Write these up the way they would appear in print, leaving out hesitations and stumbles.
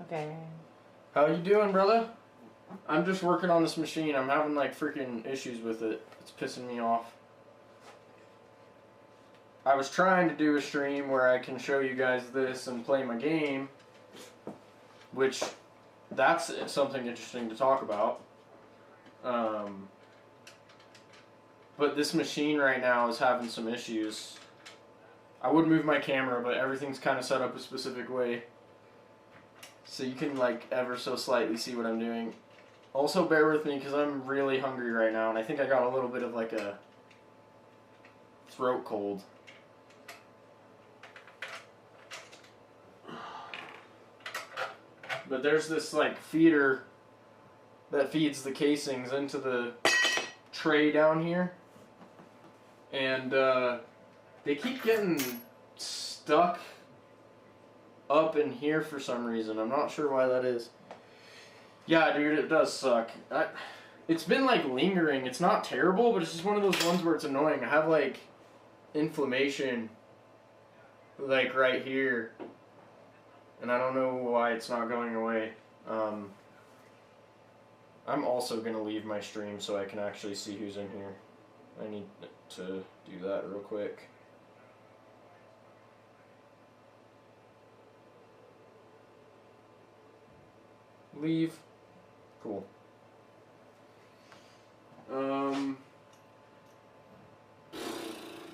Okay. How you doing, brother? I'm just working on this machine. I'm having like freaking issues with it. It's pissing me off. I was trying to do a stream where I can show you guys this and play my game, which that's something interesting to talk about. But this machine right now is having some issues. I would move my camera, but everything's kind of set up a specific way, so you can like ever so slightly see what I'm doing. Also bear with me because I'm really hungry right now, and I think I got a little bit of like a throat cold. But there's this like feeder that feeds the casings into the tray down here, and they keep getting stuck up in here for some reason. I'm not sure why that is. Yeah, dude, it does suck. It's been like lingering. It's not terrible, but it's just one of those ones where it's annoying. I have like inflammation like right here, and I don't know why it's not going away. I'm also going to leave my stream so I can actually see who's in here. I need to do that real quick. Leave. Cool.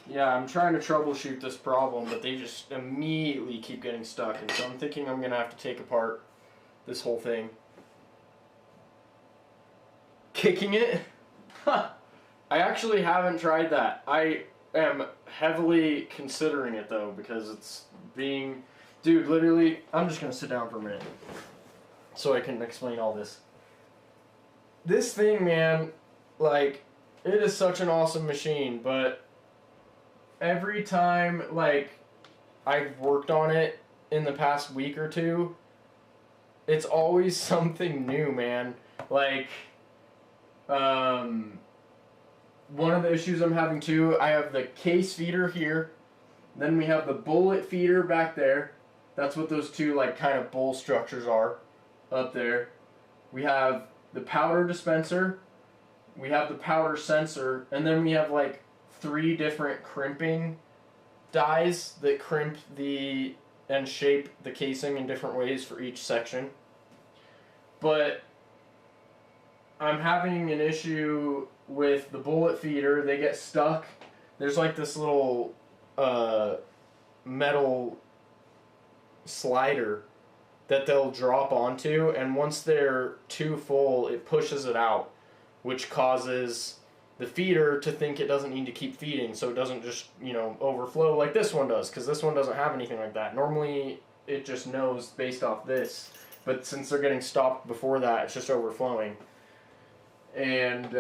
Yeah, I'm trying to troubleshoot this problem, but they just immediately keep getting stuck, and so I'm thinking I'm going to have to take apart this whole thing. Kicking it? I actually haven't tried that. I am heavily considering it, though, because it's being... Dude, literally, I'm just going to sit down for a minute so I can explain all this. This thing, man, like, it is such an awesome machine, but every time, like, I've worked on it in the past week or two, it's always something new, man. Like, one of the issues I'm having too, I have the case feeder here, then we have the bullet feeder back there. That's what those two, like, kind of bowl structures are up there. We have the powder dispenser, we have the powder sensor, and then we have like 3 different crimping dies that crimp the and shape the casing in different ways for each section. But I'm having an issue with the bullet feeder. They get stuck. There's like this little metal slider that they'll drop onto, and once they're too full, it pushes it out, which causes the feeder to think it doesn't need to keep feeding, so it doesn't just, you know, overflow like this one does, because this one doesn't have anything like that. Normally, it just knows based off this, but since they're getting stopped before that, it's just overflowing. And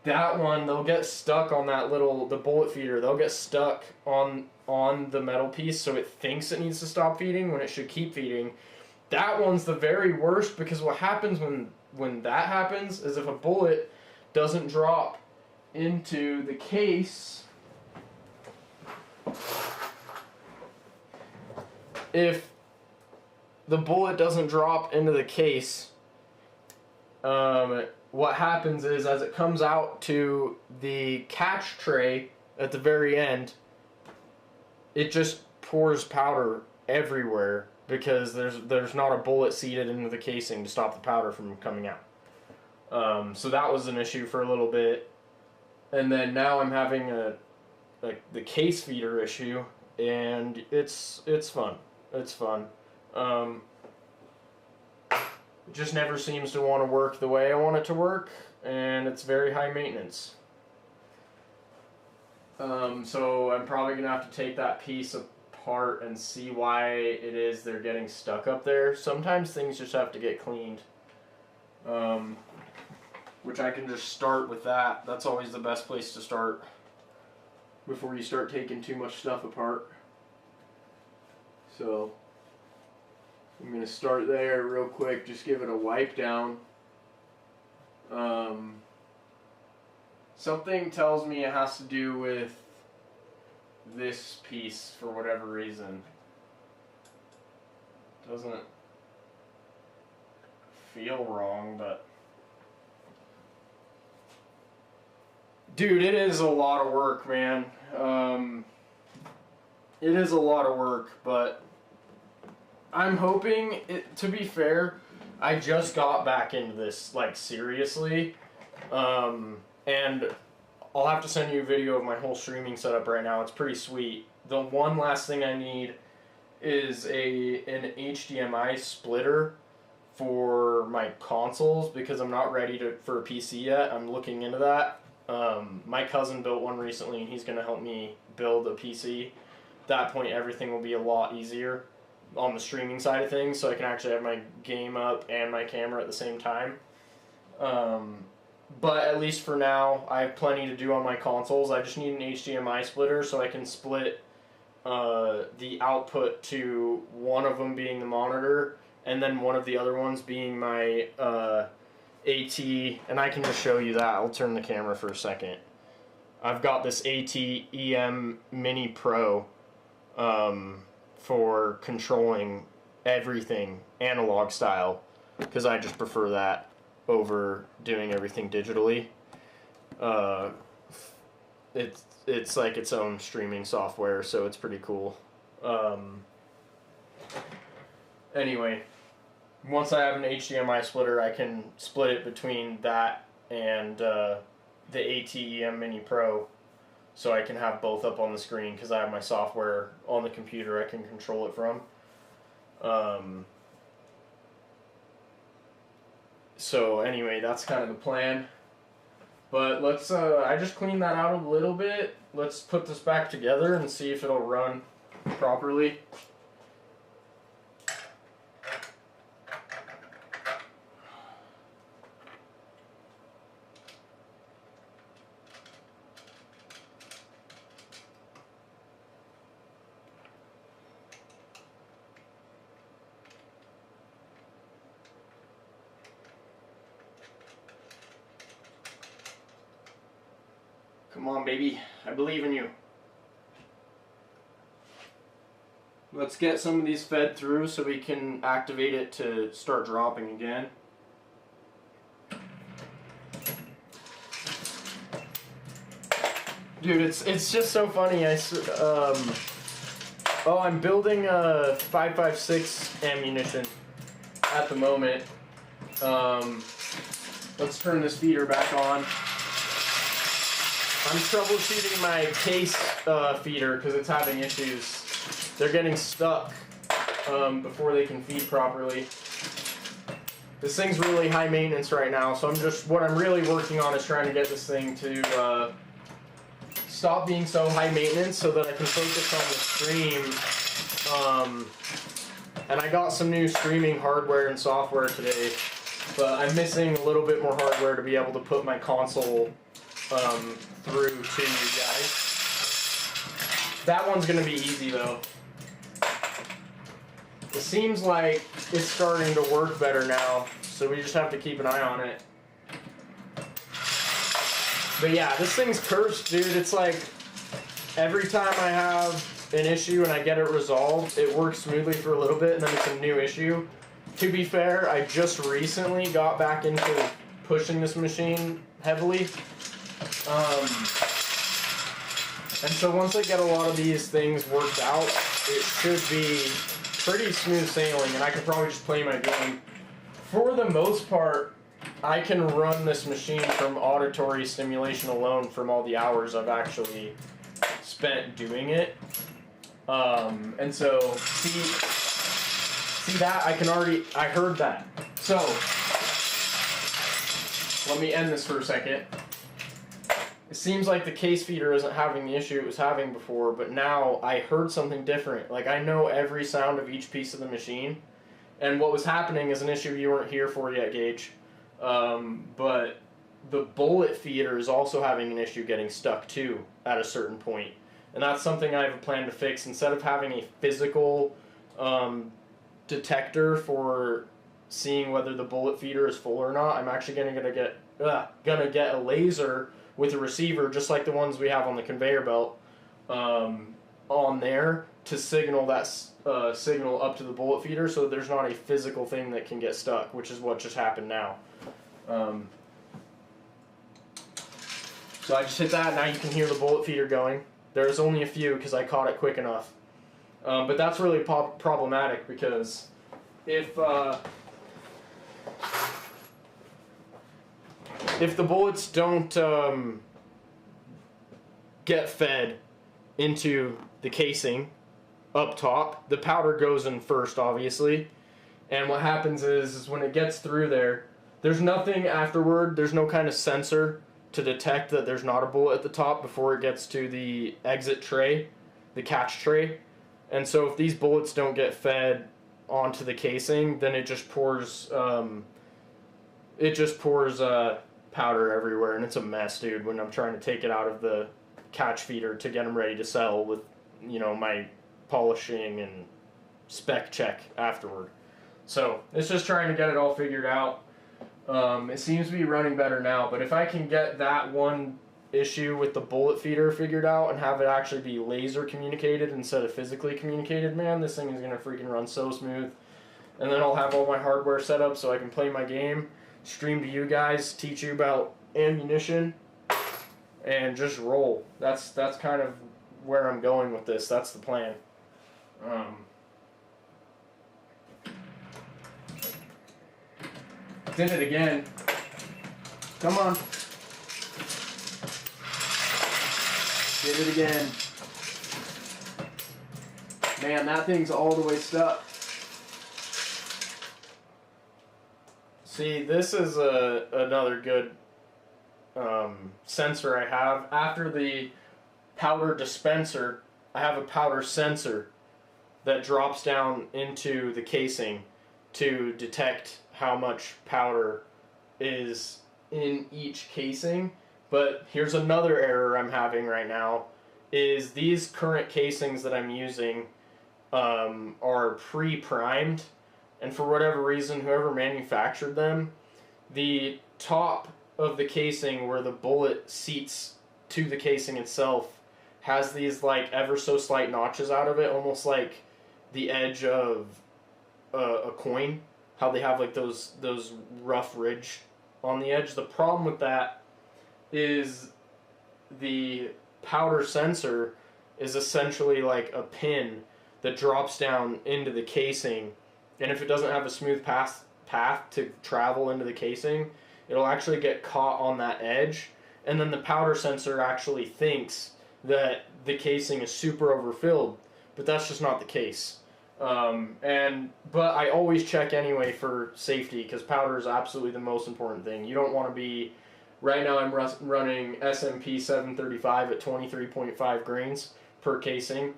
that one, they'll get stuck on that the bullet feeder. They'll get stuck on the metal piece, so it thinks it needs to stop feeding when it should keep feeding. That one's the very worst, because what happens when that happens is if a bullet doesn't drop into the case, if the bullet doesn't drop into the case, what happens is, as it comes out to the catch tray at the very end, it just pours powder everywhere because there's not a bullet seated into the casing to stop the powder from coming out. So that was an issue for a little bit, and then now I'm having the case feeder issue, and it's fun. It's fun. It just never seems to want to work the way I want it to work, and it's very high maintenance. So I'm probably going to have to take that piece apart and see why it is they're getting stuck up there. Sometimes things just have to get cleaned, which I can just start with that. That's always the best place to start before you start taking too much stuff apart. So I'm going to start there real quick, just give it a wipe down. Something tells me it has to do with this piece for whatever reason. doesn't feel wrong, but dude, it is a lot of work, man. It is a lot of work, but I'm hoping it, to be fair, I just got back into this, like, seriously, and I'll have to send you a video of my whole streaming setup right now. It's pretty sweet. The one last thing I need is an HDMI splitter for my consoles, because I'm not ready for a PC yet. I'm looking into that. My cousin built one recently, and he's going to help me build a PC. At that point, everything will be a lot easier on the streaming side of things, so I can actually have my game up and my camera at the same time. But at least for now, I have plenty to do on my consoles. I just need an HDMI splitter so I can split the output to one of them being the monitor and then one of the other ones being my AT, and I can just show you that. I'll turn the camera for a second. I've got this AT EM Mini Pro for controlling everything analog style, because I just prefer that over doing everything digitally. It's like its own streaming software, so it's pretty cool. Anyway, once I have an HDMI splitter, I can split it between that and the ATEM Mini Pro, so I can have both up on the screen, because I have my software on the computer I can control it from. So anyway, that's kind of the plan. But let's, I just cleaned that out a little bit. Let's put this back together and see if it'll run properly. Come on, baby. I believe in you. Let's get some of these fed through so we can activate it to start dropping again. Dude, it's just so funny. I'm building a 5.56 ammunition at the moment. Let's turn this feeder back on. I'm troubleshooting my case feeder because it's having issues. They're getting stuck before they can feed properly. This thing's really high maintenance right now, so what I'm really working on is trying to get this thing to stop being so high maintenance so that I can focus on the stream. And I got some new streaming hardware and software today, but I'm missing a little bit more hardware to be able to put my console through to you guys. That one's gonna be easy though. It seems like it's starting to work better now, so we just have to keep an eye on it. But yeah, this thing's cursed, dude. It's like every time I have an issue and I get it resolved, it works smoothly for a little bit and then it's a new issue. To be fair, I just recently got back into pushing this machine heavily. And so once I get a lot of these things worked out, it should be pretty smooth sailing, and I can probably just play my game. For the most part, I can run this machine from auditory stimulation alone from all the hours I've actually spent doing it. And so, see that? I heard that. So, let me end this for a second. It seems like the case feeder isn't having the issue it was having before, but now I heard something different. Like, I know every sound of each piece of the machine. And what was happening is an issue you weren't here for yet, Gage. But the bullet feeder is also having an issue getting stuck too at a certain point. And that's something I have a plan to fix. Instead of having a physical detector for seeing whether the bullet feeder is full or not, I'm actually gonna get a laser with a receiver, just like the ones we have on the conveyor belt, on there to signal that signal up to the bullet feeder, so there's not a physical thing that can get stuck, which is what just happened now. So I just hit that, now you can hear the bullet feeder going. There's only a few because I caught it quick enough. But that's really problematic because if the bullets don't get fed into the casing up top, the powder goes in first, obviously. And what happens is when it gets through there, there's nothing afterward, there's no kind of sensor to detect that there's not a bullet at the top before it gets to the exit tray, the catch tray. And so if these bullets don't get fed onto the casing, then it just pours powder everywhere, and it's a mess, dude, when I'm trying to take it out of the catch feeder to get them ready to sell with, you know, my polishing and spec check afterward. So it's just trying to get it all figured out. It seems to be running better now, but if I can get that one issue with the bullet feeder figured out and have it actually be laser communicated instead of physically communicated, man, this thing is going to freaking run so smooth. And then I'll have all my hardware set up so I can play my game, stream to you guys, teach you about ammunition, and just roll. That's kind of where I'm going with this. That's the plan. Did it again. Come on. Did it again. Man, that thing's all the way stuck. See, this is another good sensor I have. After the powder dispenser, I have a powder sensor that drops down into the casing to detect how much powder is in each casing. But here's another error I'm having right now, is these current casings that I'm using are pre-primed, and for whatever reason, whoever manufactured them, the top of the casing where the bullet seats to the casing itself has these like ever so slight notches out of it, almost like the edge of a coin, how they have like those rough ridge on the edge. The problem with that is the powder sensor is essentially like a pin that drops down into the casing, and if it doesn't have a smooth path to travel into the casing, it'll actually get caught on that edge, and then the powder sensor actually thinks that the casing is super overfilled, but that's just not the case. But I always check anyway for safety, because powder is absolutely the most important thing. You don't want to be, right now I'm running SMP 735 at 23.5 grains per casing,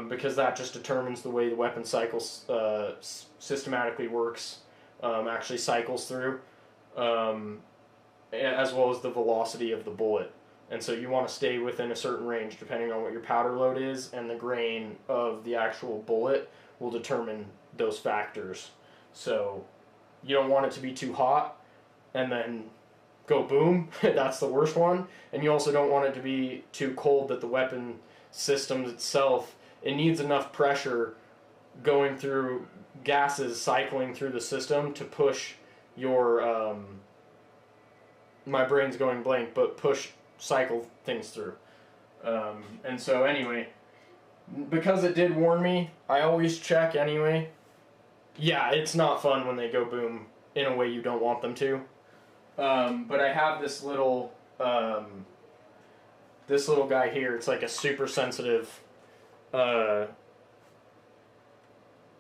because that just determines the way the weapon cycles systematically works, actually cycles through, as well as the velocity of the bullet. And so you want to stay within a certain range depending on what your powder load is, and the grain of the actual bullet will determine those factors. So you don't want it to be too hot and then go boom, that's the worst one. And you also don't want it to be too cold that the weapon system itself, it needs enough pressure going through gases cycling through the system to push your, my brain's going blank, but cycle things through. And so anyway, because it did warn me, I always check anyway. Yeah, it's not fun when they go boom in a way you don't want them to. But I have this little guy here. It's like a super sensitive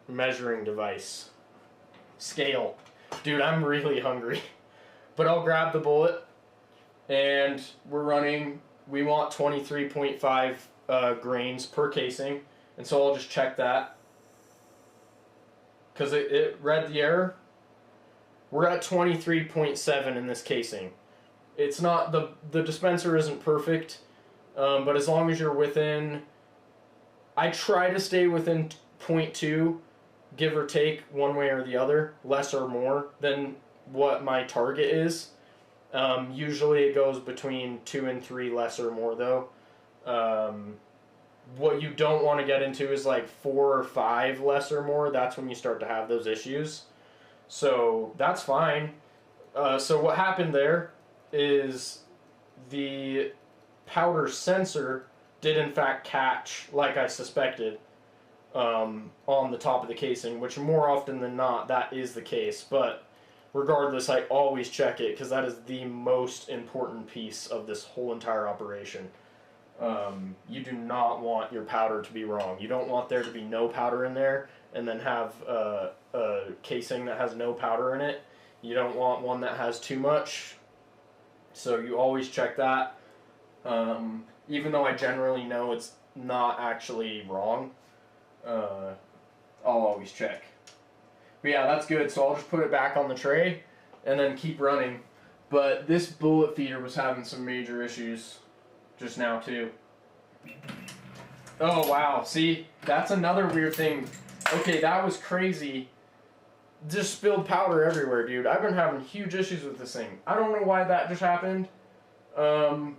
measuring device. Scale. Dude, I'm really hungry. But I'll grab the bullet, and we want 23.5 grains per casing, and so I'll just check that, because it read the error. We're at 23.7 in this casing. It's not, the dispenser isn't perfect, but as long as you're within, I try to stay within 0.2, give or take one way or the other, less or more than what my target is. Usually it goes between 2 and 3, less or more though. What you don't want to get into is like 4 or 5 less or more. That's when you start to have those issues. So that's fine. So what happened there is the powder sensor did in fact catch, like I suspected, on the top of the casing, which more often than not that is the case. But regardless, I always check it because that is the most important piece of this whole entire operation. You do not want your powder to be wrong. You don't want there to be no powder in there and then have a casing that has no powder in it. You don't want one that has too much. So you always check that. Even though I generally know it's not actually wrong, I'll always check. But yeah, that's good. So I'll just put it back on the tray and then keep running. But this bullet feeder was having some major issues just now too. Oh wow, see, that's another weird thing. Okay, that was crazy. Just spilled powder everywhere, dude. I've been having huge issues with this thing. I don't know why that just happened. But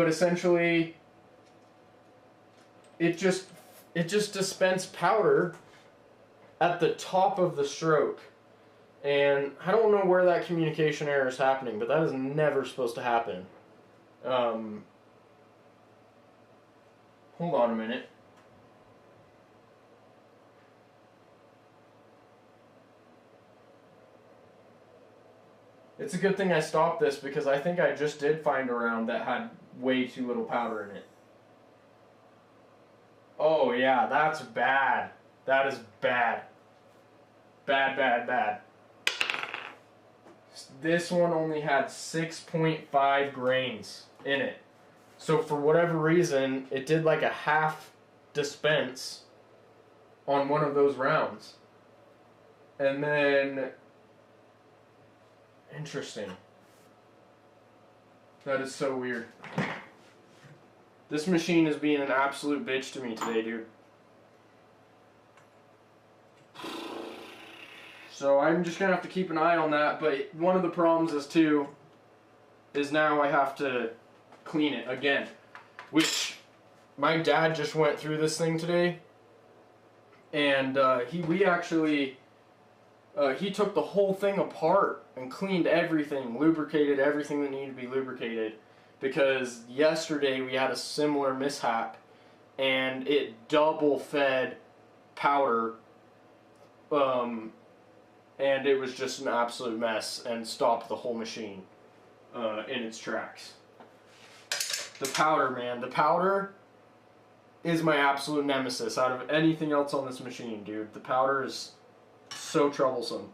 essentially it just dispensed powder at the top of the stroke. And I don't know where that communication error is happening, but that is never supposed to happen. Hold on a minute. It's a good thing I stopped this because I think I just did find a round that had way too little powder in it. Oh yeah, that's bad. That is bad. Bad, bad, bad. This one only had 6.5 grains in it. So for whatever reason, it did like a half dispense on one of those rounds. And then, interesting. That is so weird. This machine is being an absolute bitch to me today, dude. So I'm just gonna have to keep an eye on that, but one of the problems is now I have to clean it again, which my dad just went through this thing today, and he took the whole thing apart and cleaned everything, lubricated everything that needed to be lubricated, because yesterday we had a similar mishap and it double fed powder, and it was just an absolute mess and stopped the whole machine in its tracks. The powder, man. The powder is my absolute nemesis out of anything else on this machine, dude. The powder is so troublesome.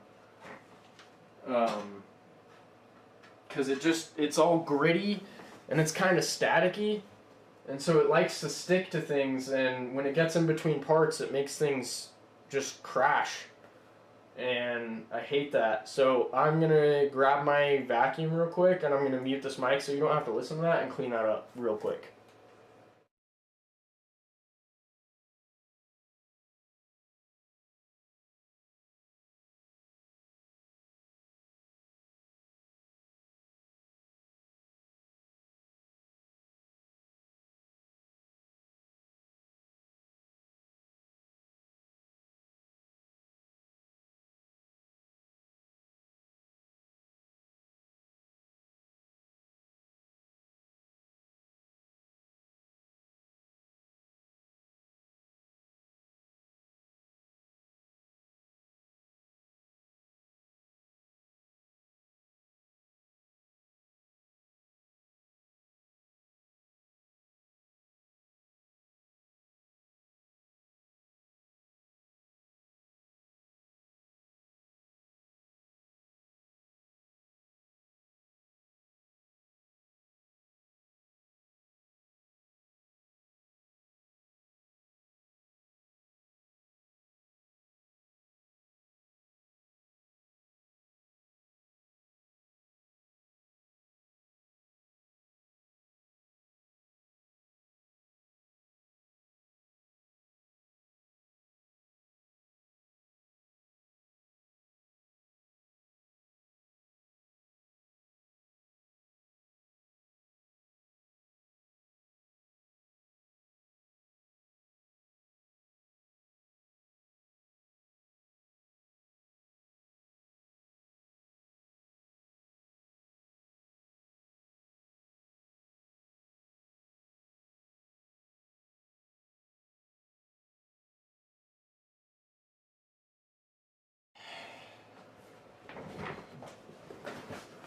Because it's all gritty and it's kind of staticky. And so it likes to stick to things, and when it gets in between parts, it makes things just crash. And I hate that. So I'm going to grab my vacuum real quick, and I'm going to mute this mic so you don't have to listen to that, and clean that up real quick.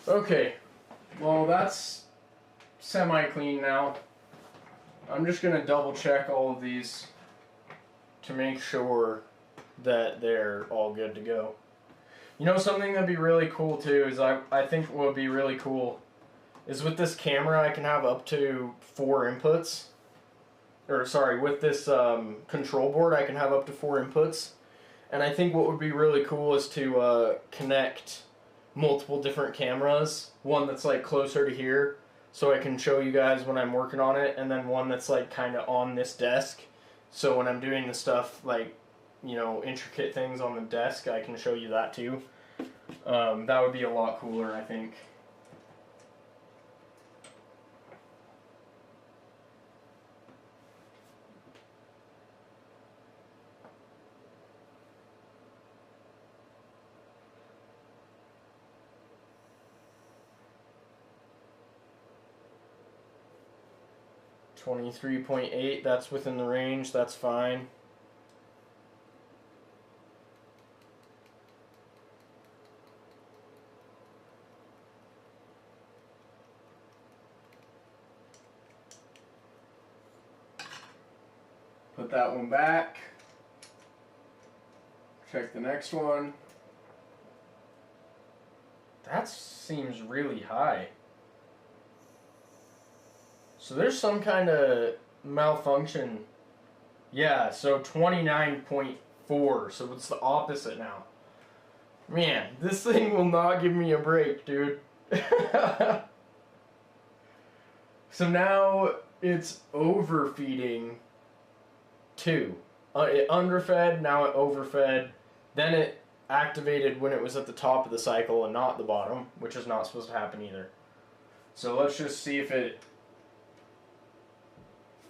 Okay, well that's semi-clean now. I'm just going to double check all of these to make sure that they're all good to go. You know, something that'd be really cool too is I think what would be really cool is with this camera I can have up to 4 inputs. Or sorry, with this control board I can have up to 4 inputs. And I think what would be really cool is to connect multiple different cameras. One that's like closer to here so I can show you guys when I'm working on it, and then one that's like kind of on this desk. So when I'm doing the stuff like, you know, intricate things on the desk, I can show you that too. That would be a lot cooler, I think. .8, that's within the range, that's fine. Put that one back. Check the next one. That seems really high. So there's some kind of malfunction. Yeah, so 29.4. So it's the opposite now. Man, this thing will not give me a break, dude. So now it's overfeeding 2. It underfed, now it overfed. Then it activated when it was at the top of the cycle and not the bottom, which is not supposed to happen either. So let's just see if it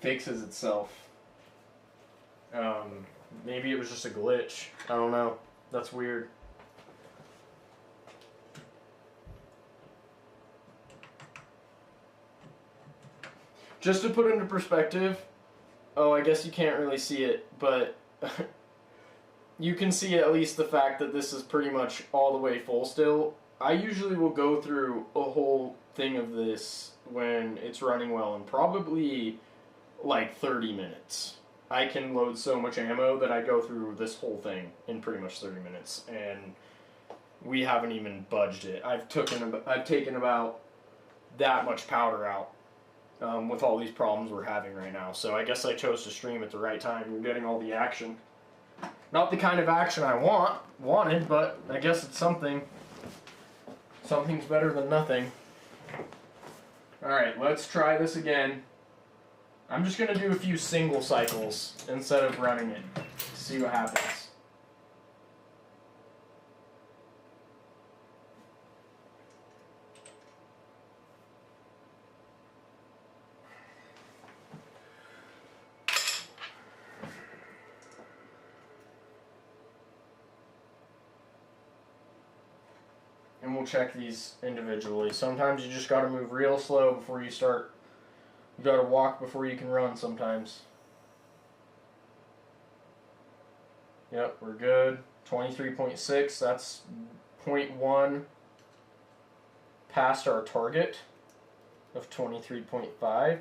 fixes itself. Maybe it was just a glitch. I don't know. That's weird. Just to put into perspective, oh, I guess you can't really see it, but you can see at least the fact that this is pretty much all the way full still. I usually will go through a whole thing of this when it's running well in probably like 30 minutes. I can load so much ammo that I go through this whole thing in pretty much 30 minutes, and we haven't even budged it. I've taken about that much powder out with all these problems we're having right now. So I guess I chose to stream at the right time. You're getting all the action. Not the kind of action I wanted, but I guess it's something. Something's better than nothing. Alright, let's try this again. I'm just going to do a few single cycles instead of running it to see what happens. And we'll check these individually. Sometimes you just got to move real slow before you start. You got to walk before you can run sometimes. Yep, we're good. 23.6, that's 0.1 past our target of 23.5.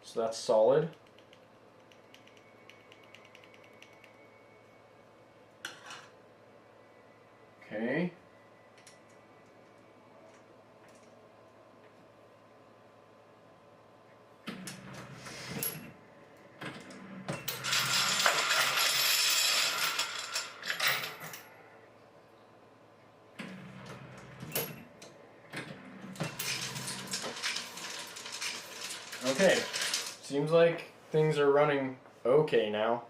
So that's solid. Okay. Okay, seems like things are running okay now.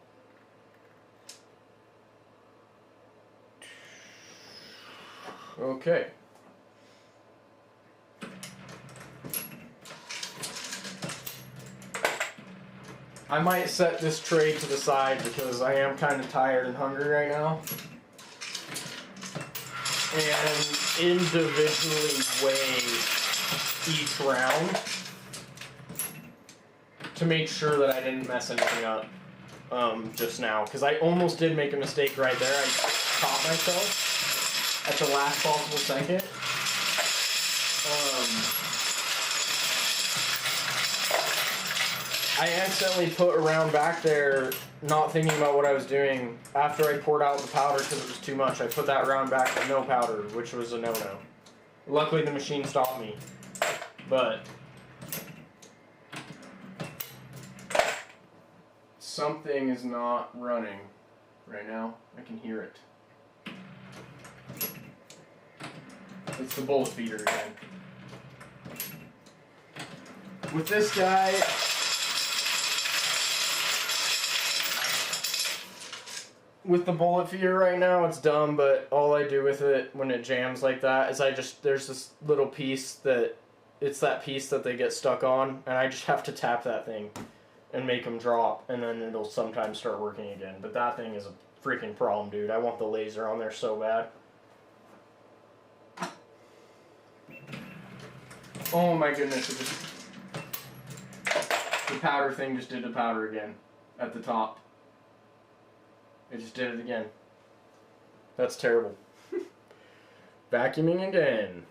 Okay. I might set this tray to the side because I am kind of tired and hungry right now. And individually weigh each round to make sure that I didn't mess anything up just now. Because I almost did make a mistake right there. I caught myself at the last possible second. I accidentally put a round back there, not thinking about what I was doing. After I poured out the powder because it was too much, I put that round back with no powder, which was a no-no. Luckily, the machine stopped me. But something is not running right now. I can hear it. It's the bullet feeder again. With this guy, with the bullet feeder right now, it's dumb, but all I do with it when it jams like that is there's this little piece it's that piece that they get stuck on, and I just have to tap that thing and make them drop, and then it'll sometimes start working again. But that thing is a freaking problem, dude. I want the laser on there so bad. Oh my goodness, the powder thing just did the powder again at the top. It just did it again. That's terrible. Vacuuming again.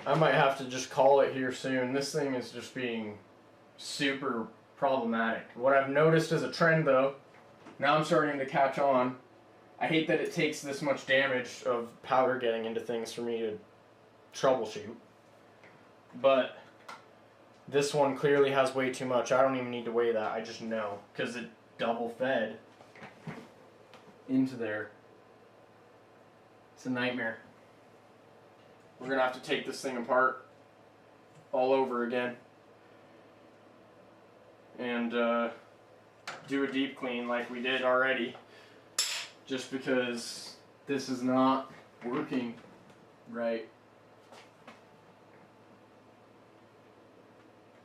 I might have to just call it here soon. This thing is just being super problematic. What I've noticed as a trend, though, now I'm starting to catch on. I hate that it takes this much damage of powder getting into things for me to troubleshoot. But this one clearly has way too much. I don't even need to weigh that. I just know, because it double fed into there. It's a nightmare. We're going to have to take this thing apart all over again and do a deep clean like we did already, just because this is not working right.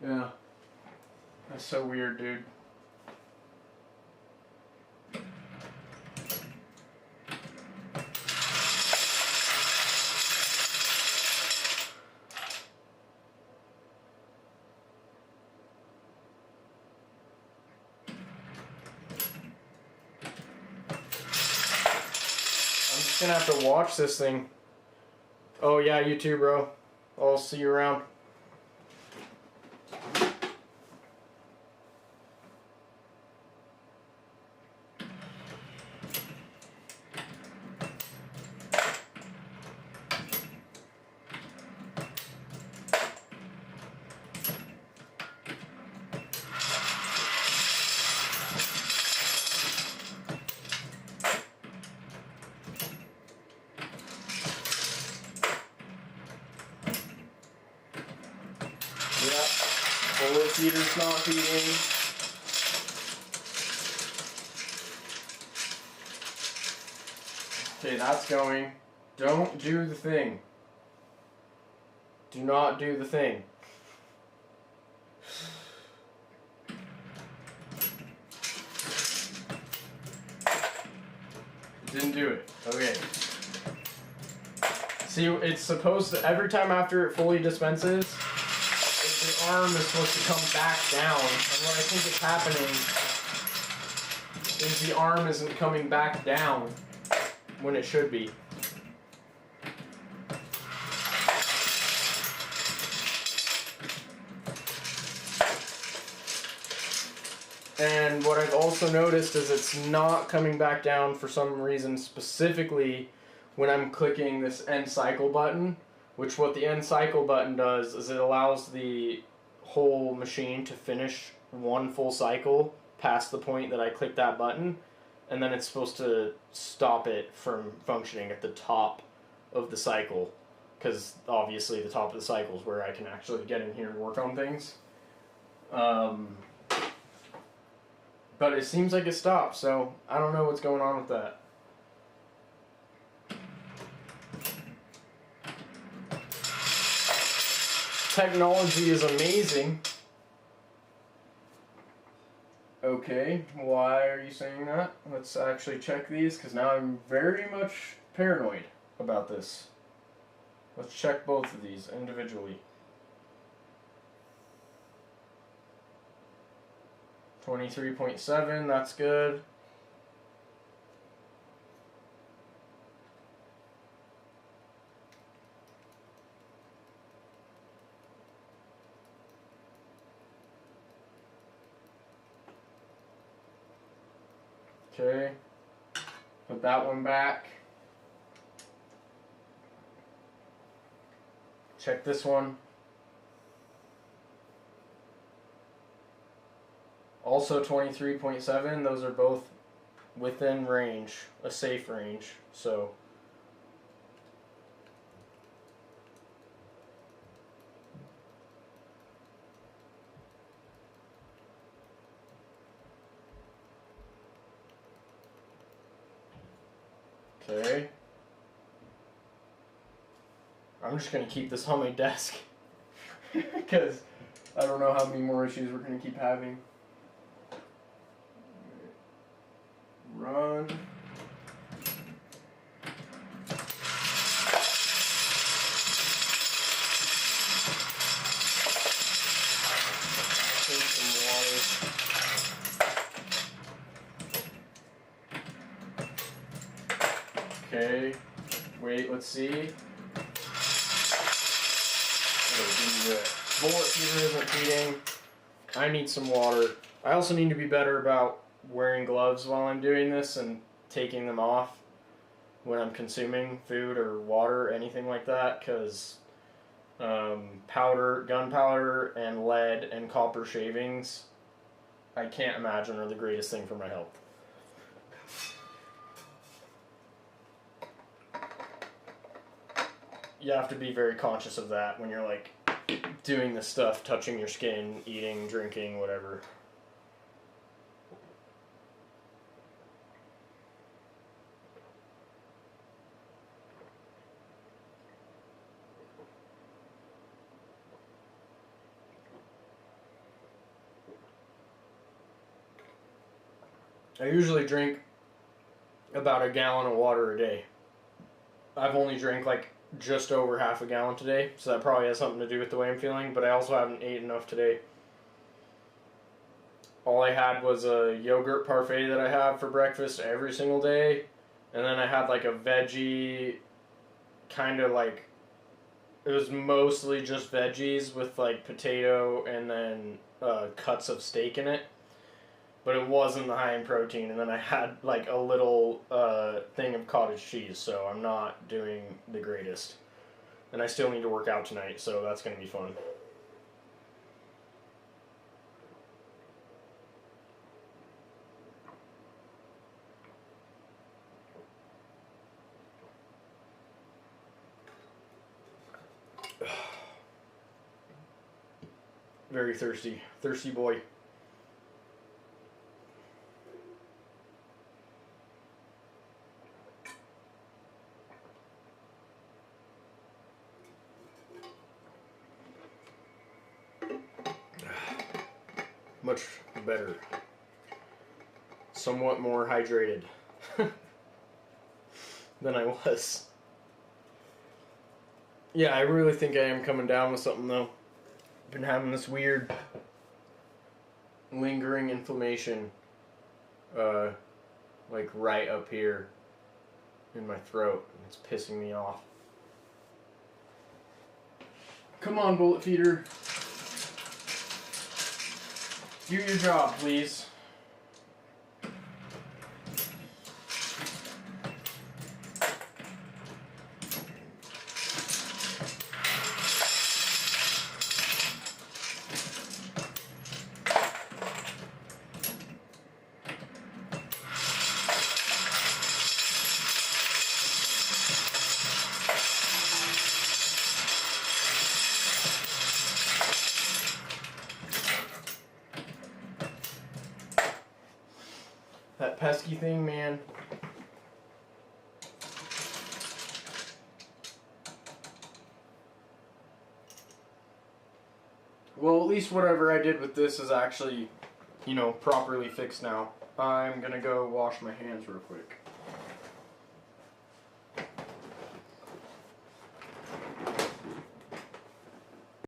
Yeah, that's so weird, dude. Gonna have to watch this thing. Oh yeah, you too, bro. I'll see you around. Bullet feeder's not feeding. Okay, that's going. Don't do the thing. Do not do the thing. Didn't do it. Okay. See, it's supposed to, every time after it fully dispenses, the arm is supposed to come back down, and what I think is happening is the arm isn't coming back down when it should be. And what I've also noticed is it's not coming back down for some reason, specifically when I'm clicking this end cycle button, which what the end cycle button does is it allows the whole machine to finish one full cycle past the point that I click that button, and then it's supposed to stop it from functioning at the top of the cycle, because obviously the top of the cycle is where I can actually get in here and work on things. But it seems like it stopped, so I don't know what's going on with that. Technology is amazing. Okay, why are you saying that? Let's actually check these, because now I'm very much paranoid about this. Let's check both of these individually. 23.7, that's good. Okay, put that one back. Check this one. Also 23.7, those are both within range, a safe range, so. Okay. I'm just gonna keep this on my desk because I don't know how many more issues we're gonna keep having. Run. Take some water. Okay. Wait, let's see. Bullet feeder isn't feeding. I need some water. I also need to be better about wearing gloves while I'm doing this and taking them off when I'm consuming food or water, anything like that, because gunpowder and lead and copper shavings, I can't imagine are the greatest thing for my health. You have to be very conscious of that when you're like doing this stuff, touching your skin, eating, drinking, whatever. I usually drink about a gallon of water a day. I've only drank like just over half a gallon today, so that probably has something to do with the way I'm feeling, but I also haven't ate enough today. All I had was a yogurt parfait that I have for breakfast every single day, and then I had like a veggie, kind of like, it was mostly just veggies with like potato and then cuts of steak in it, but it wasn't high in protein, and then I had like a little thing of cottage cheese, so I'm not doing the greatest. And I still need to work out tonight, so that's going to be fun. Very thirsty. Thirsty boy. Much better. Somewhat more hydrated than I was. Yeah, I really think I am coming down with something though. I've been having this weird lingering inflammation like right up here in my throat. It's pissing me off. Come on, bullet feeder. Do your job, please. pesky thing, man. Well, at least whatever I did with this is actually, you know, properly fixed now. I'm gonna go wash my hands real quick.